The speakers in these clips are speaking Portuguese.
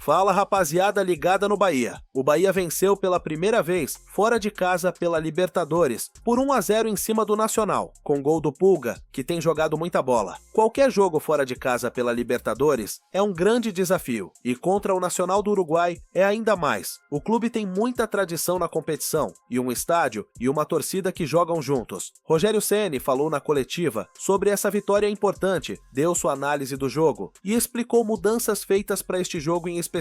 Fala, rapaziada ligada no Bahia. O Bahia venceu pela primeira vez fora de casa pela Libertadores, por 1-0 em cima do Nacional, com gol do Pulga, que tem jogado muita bola. Qualquer jogo fora de casa pela Libertadores é um grande desafio, e contra o Nacional do Uruguai é ainda mais. O clube tem muita tradição na competição, e um estádio e uma torcida que jogam juntos. Rogério Ceni falou na coletiva sobre essa vitória importante, deu sua análise do jogo e explicou mudanças feitas para este jogo em específico.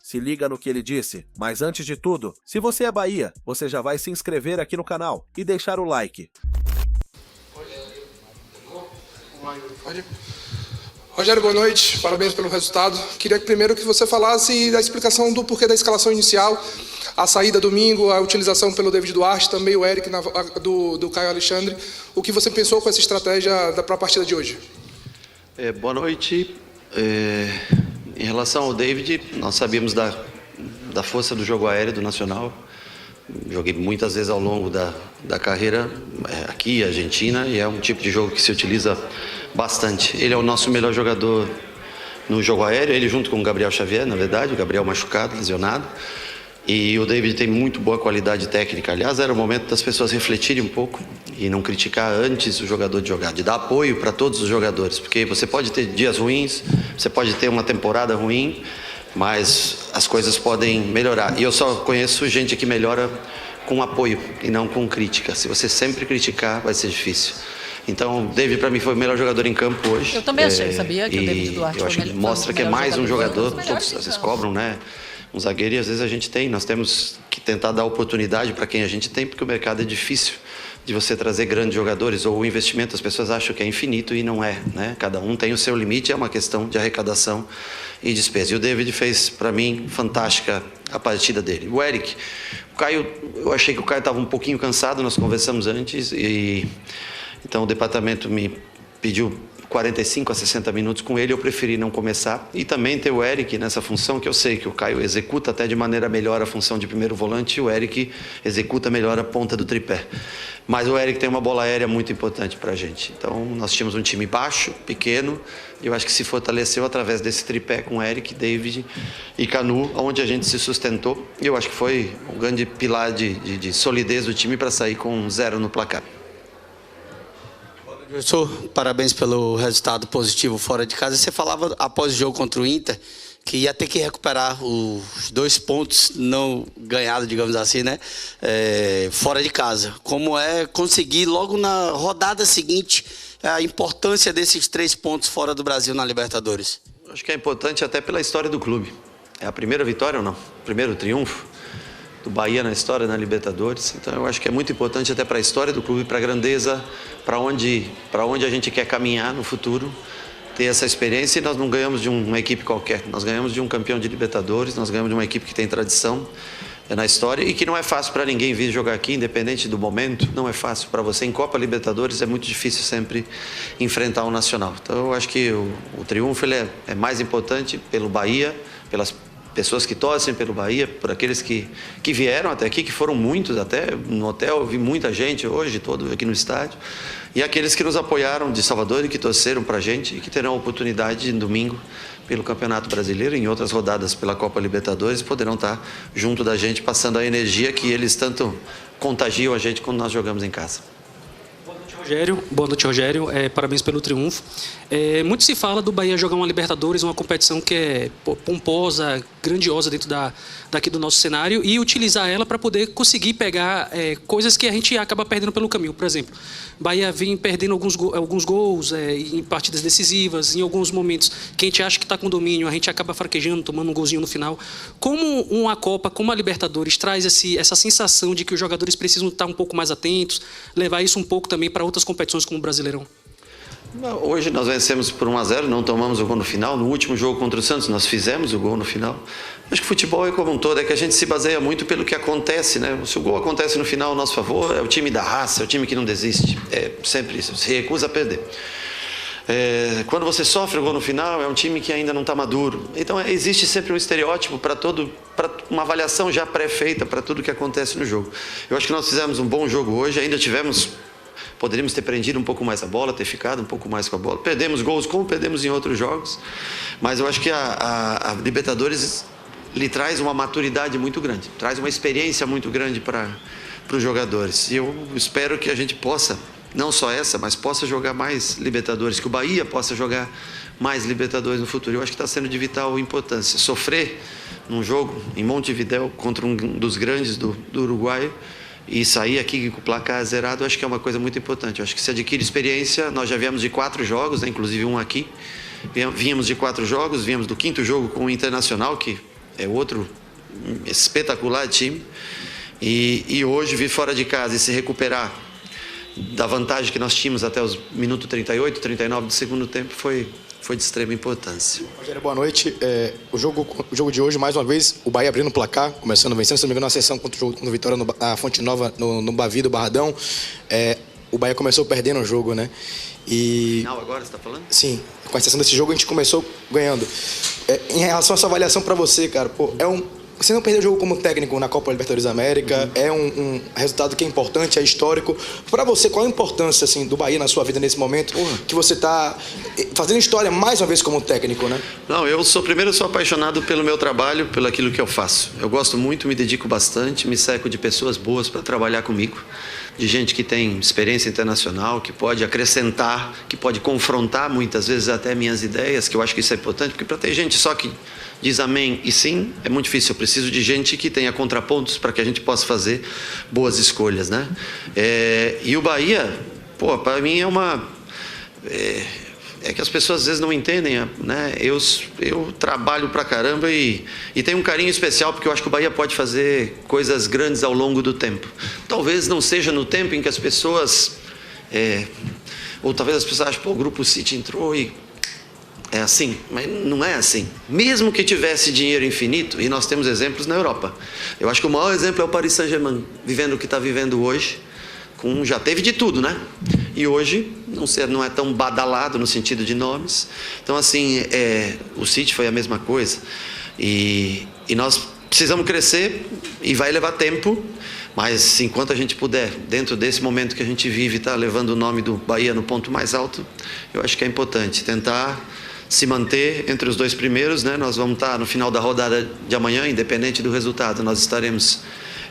Se liga no que ele disse. Mas antes de tudo, se você é Bahia, você já vai se inscrever aqui no canal e deixar o like. Rogério, boa noite, parabéns pelo resultado. Queria primeiro que você falasse da explicação do porquê da escalação inicial, a saída domingo, a utilização pelo David Duarte, também o Eric do Caio Alexandre. O que você pensou com essa estratégia para a partida de hoje? Boa noite. Em relação ao David, nós sabíamos da força do jogo aéreo do Nacional. Joguei muitas vezes ao longo da carreira aqui, Argentina, e é um tipo de jogo que se utiliza bastante. Ele é o nosso melhor jogador no jogo aéreo, ele junto com o Gabriel Xavier, na verdade, o Gabriel machucado, lesionado. E o David tem muito boa qualidade técnica. Aliás, era o momento das pessoas refletirem um pouco e não criticar antes o jogador de jogar, de dar apoio para todos os jogadores, porque você pode ter dias ruins, você pode ter uma temporada ruim, mas as coisas podem melhorar. E eu só conheço gente que melhora com apoio e não com crítica. Se você sempre criticar, vai ser difícil. Então, o David para mim foi o melhor jogador em campo hoje. Eu também achei, sabia que o David Duarte eu acho que mostra que é mais um jogador, todos às vezes cobram, né? Um zagueiro, e às vezes a gente tem, nós temos que tentar dar oportunidade para quem a gente tem, porque o mercado é difícil de você trazer grandes jogadores, ou o investimento, as pessoas acham que é infinito e não é, né? Cada um tem o seu limite, é uma questão de arrecadação e despesa. E o David fez, para mim, fantástica a partida dele. O Eric, o Caio, eu achei que o Caio estava um pouquinho cansado, nós conversamos antes, e então o departamento me pediu 45 a 60 minutos com ele, eu preferi não começar. E também ter o Eric nessa função, que eu sei que o Caio executa até de maneira melhor a função de primeiro volante, e o Eric executa melhor a ponta do tripé. Mas o Eric tem uma bola aérea muito importante para a gente. Então, nós tínhamos um time baixo, pequeno, e eu acho que se fortaleceu através desse tripé com Eric, David e Canu, onde a gente se sustentou. E eu acho que foi um grande pilar de solidez do time para sair com 0 no placar. Professor, parabéns pelo resultado positivo fora de casa. Você falava após o jogo contra o Inter que ia ter que recuperar os 2 pontos não ganhados, digamos assim, né? Fora de casa. Como é conseguir logo na rodada seguinte a importância desses 3 pontos fora do Brasil na Libertadores? Acho que é importante até pela história do clube. É a primeira vitória ou não? Primeiro triunfo do Bahia na história, na Libertadores. Então eu acho que é muito importante até para a história do clube, para a grandeza, para onde a gente quer caminhar no futuro, ter essa experiência. E nós não ganhamos de uma equipe qualquer, nós ganhamos de um campeão de Libertadores, nós ganhamos de uma equipe que tem tradição na história e que não é fácil para ninguém vir jogar aqui, independente do momento, não é fácil para você. Em Copa Libertadores é muito difícil sempre enfrentar o Nacional. Então eu acho que o triunfo ele é mais importante pelo Bahia, pelas pessoas que torcem pelo Bahia, por aqueles que vieram até aqui, que foram muitos até, no hotel eu vi muita gente hoje, todo aqui no estádio, e aqueles que nos apoiaram de Salvador e que torceram para a gente e que terão a oportunidade de domingo pelo Campeonato Brasileiro e em outras rodadas pela Copa Libertadores poderão estar junto da gente, passando a energia que eles tanto contagiam a gente quando nós jogamos em casa. Boa noite, Rogério. Parabéns pelo triunfo. Muito se fala do Bahia jogar uma Libertadores, uma competição que é pomposa, grandiosa dentro daqui do nosso cenário, e utilizar ela para poder conseguir pegar coisas que a gente acaba perdendo pelo caminho. Por exemplo, Bahia vem perdendo alguns gols em partidas decisivas, em alguns momentos que a gente acha que está com domínio, a gente acaba fraquejando, tomando um golzinho no final. Como uma Copa, como a Libertadores, traz essa sensação de que os jogadores precisam estar um pouco mais atentos, levar isso um pouco também para outras competições como o Brasileirão? Hoje nós vencemos por 1-0, não tomamos o gol no final. No último jogo contra o Santos nós fizemos o gol no final. Acho que o futebol é como um todo, é que a gente se baseia muito pelo que acontece, né? Se o gol acontece no final a nosso favor, é o time da raça, é o time que não desiste. É sempre isso, se recusa a perder. Quando você sofre o gol no final, é um time que ainda não está maduro. Então existe sempre um estereótipo para uma avaliação já pré-feita para tudo que acontece no jogo. Eu acho que nós fizemos um bom jogo hoje, ainda poderíamos ter prendido um pouco mais a bola, ter ficado um pouco mais com a bola. Perdemos gols como perdemos em outros jogos, mas eu acho que a Libertadores lhe traz uma maturidade muito grande, traz uma experiência muito grande para os jogadores. E eu espero que a gente possa, não só essa, mas possa jogar mais Libertadores, que o Bahia possa jogar mais Libertadores no futuro. Eu acho que está sendo de vital importância. Sofrer num jogo em Montevidéu contra um dos grandes do Uruguai e sair aqui com o placar zerado, eu acho que é uma coisa muito importante. Eu acho que se adquire experiência. Nós já viemos de 4 jogos, né, inclusive um aqui. Vínhamos de 4 jogos, viemos do 5º jogo com o Internacional, que é outro espetacular time. E hoje vir fora de casa e se recuperar da vantagem que nós tínhamos até os minutos 38, 39 do segundo tempo foi de extrema importância. Rogério, boa noite. O jogo de hoje, mais uma vez, o Bahia abrindo o placar, começando vencendo, se não me engano, na sessão contra o Vitória na Fonte Nova, no Bavi do Barradão. O Bahia começou perdendo o jogo, né? Final agora, você está falando? Sim, com a exceção desse jogo a gente começou ganhando. Em relação a essa avaliação para você, cara, você não perdeu o jogo como técnico na Copa Libertadores da América, é um resultado que é importante, é histórico. Para você, qual a importância assim, do Bahia na sua vida nesse momento, que você está fazendo história mais uma vez como técnico, né? Não, eu sou apaixonado pelo meu trabalho, pelo aquilo que eu faço. Eu gosto muito, me dedico bastante, me cerco de pessoas boas para trabalhar comigo, de gente que tem experiência internacional, que pode acrescentar, que pode confrontar muitas vezes até minhas ideias, que eu acho que isso é importante, porque para ter gente só que diz amém e sim, é muito difícil. Eu preciso de gente que tenha contrapontos para que a gente possa fazer boas escolhas, né? E o Bahia, para mim é que as pessoas às vezes não entendem, né? Eu trabalho pra caramba e tenho um carinho especial porque eu acho que o Bahia pode fazer coisas grandes ao longo do tempo. Talvez não seja no tempo em que as pessoas... ou talvez as pessoas achem, o Grupo City entrou e... É assim, mas não é assim. Mesmo que tivesse dinheiro infinito, e nós temos exemplos na Europa. Eu acho que o maior exemplo é o Paris Saint-Germain, vivendo o que está vivendo hoje, já teve de tudo, né? E hoje não é tão badalado no sentido de nomes. Então, assim, o City foi a mesma coisa. E nós precisamos crescer e vai levar tempo, mas enquanto a gente puder, dentro desse momento que a gente vive, estar levando o nome do Bahia no ponto mais alto, eu acho que é importante tentar se manter entre os 2 primeiros, né? Nós vamos estar no final da rodada de amanhã, independente do resultado, nós estaremos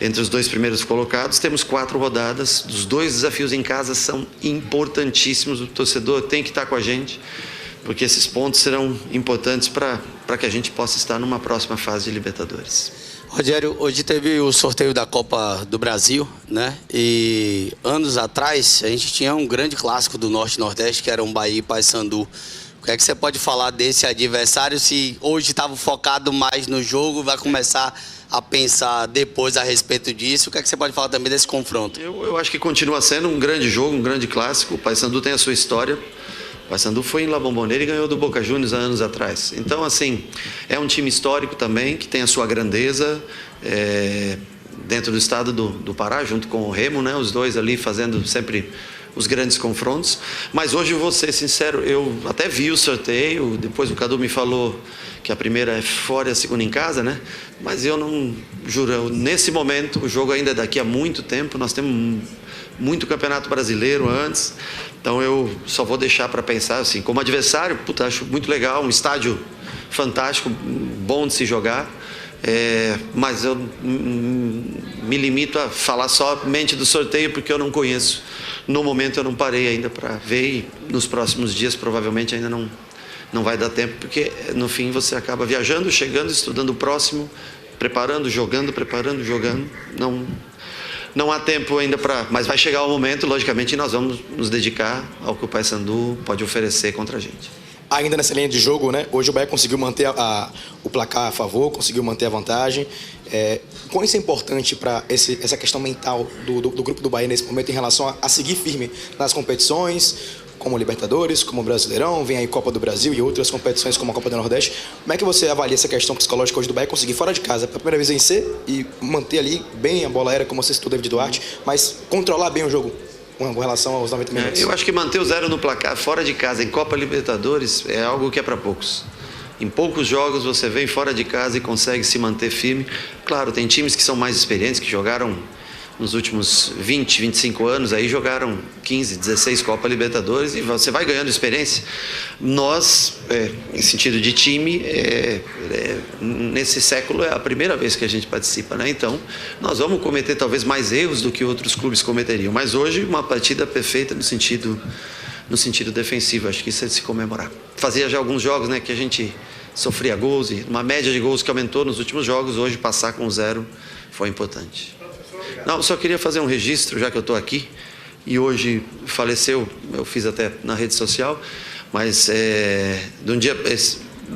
entre os 2 primeiros colocados. Temos 4 rodadas, os 2 desafios em casa são importantíssimos, o torcedor tem que estar com a gente, porque esses pontos serão importantes para que a gente possa estar numa próxima fase de Libertadores. Rogério, hoje teve o sorteio da Copa do Brasil, né? E anos atrás a gente tinha um grande clássico do Norte e Nordeste, que era um Bahia e Paysandu. O que é que você pode falar desse adversário? Se hoje estava focado mais no jogo, vai começar a pensar depois a respeito disso? O que é que você pode falar também desse confronto? Eu acho que continua sendo um grande jogo, um grande clássico. O Paysandu tem a sua história. O Paysandu foi em La Bombonera e ganhou do Boca Juniors há anos atrás. Então, assim, é um time histórico também, que tem a sua grandeza dentro do estado do Pará, junto com o Remo, né? Os dois ali fazendo sempre os grandes confrontos. Mas hoje, vou ser sincero, eu até vi o sorteio, depois o Cadu me falou que a primeira é fora e a segunda em casa, né? Mas eu não, juro, nesse momento, o jogo ainda é daqui a muito tempo, nós temos muito campeonato brasileiro antes, então eu só vou deixar para pensar assim, como adversário, acho muito legal, um estádio fantástico, bom de se jogar, mas eu me limito a falar somente do sorteio porque eu não conheço. No momento eu não parei ainda para ver e nos próximos dias provavelmente ainda não vai dar tempo, porque no fim você acaba viajando, chegando, estudando o próximo, preparando, jogando. Não há tempo ainda mas vai chegar o momento, logicamente, e nós vamos nos dedicar ao que o Paysandu pode oferecer contra a gente. Ainda nessa linha de jogo, né? Hoje o Bahia conseguiu manter o placar a favor, conseguiu manter a vantagem. Quão isso é importante para essa questão mental do grupo do Bahia nesse momento em relação a seguir firme nas competições, como Libertadores, como Brasileirão, vem aí Copa do Brasil e outras competições como a Copa do Nordeste. Como é que você avalia essa questão psicológica hoje do Bahia conseguir fora de casa, pela primeira vez vencer e manter ali bem a bola aérea, como você citou, David Duarte, mas controlar bem o jogo com relação aos 90 minutos? Eu acho que manter o 0 no placar fora de casa em Copa Libertadores é algo que é para poucos. Em poucos jogos você vem fora de casa e consegue se manter firme. Claro, tem times que são mais experientes, que jogaram nos últimos 20, 25 anos, aí jogaram 15, 16 Copa Libertadores e você vai ganhando experiência. Nós, em sentido de time, nesse século é a primeira vez que a gente participa, né? Então, nós vamos cometer talvez mais erros do que outros clubes cometeriam, mas hoje uma partida perfeita no sentido defensivo, acho que isso é de se comemorar. Fazia já alguns jogos, né, que a gente sofria gols e uma média de gols que aumentou nos últimos jogos, hoje passar com 0 foi importante. Não, só queria fazer um registro, já que eu estou aqui, e hoje faleceu, eu fiz até na rede social, mas de um dia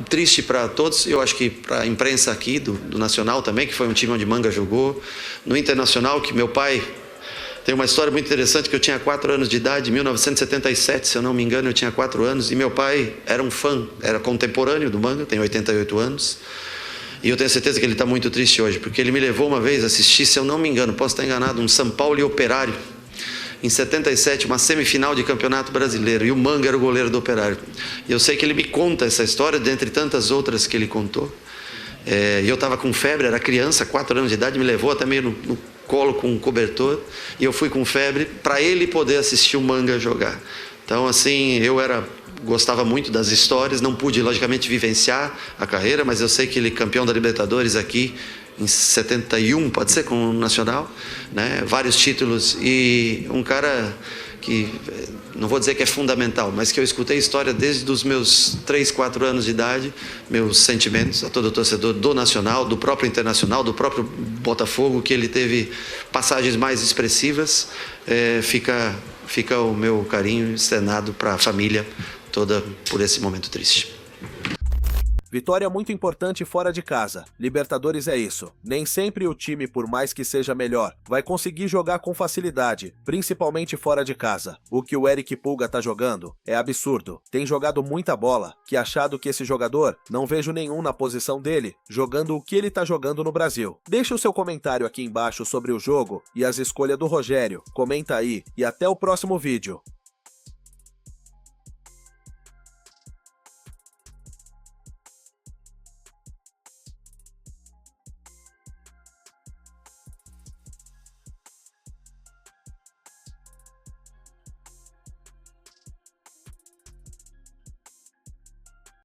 triste para todos, eu acho que para a imprensa aqui do Nacional também, que foi um time onde Manga jogou, no Internacional, que meu pai... Tem uma história muito interessante que eu tinha 4 anos de idade, em 1977, se eu não me engano, eu tinha 4 anos, e meu pai era um fã, era contemporâneo do Manga, tem 88 anos, e eu tenho certeza que ele está muito triste hoje, porque ele me levou uma vez a assistir, se eu não me engano, posso estar enganado, um São Paulo e Operário, em 77, uma semifinal de Campeonato Brasileiro, e o Manga era o goleiro do Operário. E eu sei que ele me conta essa história, dentre tantas outras que ele contou, e eu estava com febre, era criança, 4 anos de idade, me levou até meio no colo com um cobertor, e eu fui com febre para ele poder assistir o Manga jogar. Então, assim, gostava muito das histórias, não pude, logicamente, vivenciar a carreira, mas eu sei que ele é campeão da Libertadores aqui em 71, pode ser, com o Nacional, né? Vários títulos, e um cara que, não vou dizer que é fundamental, mas que eu escutei história desde os meus 3, 4 anos de idade, meus sentimentos a todo torcedor do Nacional, do próprio Internacional, do próprio Botafogo, que ele teve passagens mais expressivas, fica o meu carinho externado para a família toda por esse momento triste. Vitória muito importante fora de casa. Libertadores é isso. Nem sempre o time, por mais que seja melhor, vai conseguir jogar com facilidade, principalmente fora de casa. O que o Eric Pulga tá jogando é absurdo. Tem jogado muita bola, que achado que esse jogador, não vejo nenhum na posição dele, jogando o que ele tá jogando no Brasil. Deixa o seu comentário aqui embaixo sobre o jogo e as escolhas do Rogério. Comenta aí e até o próximo vídeo.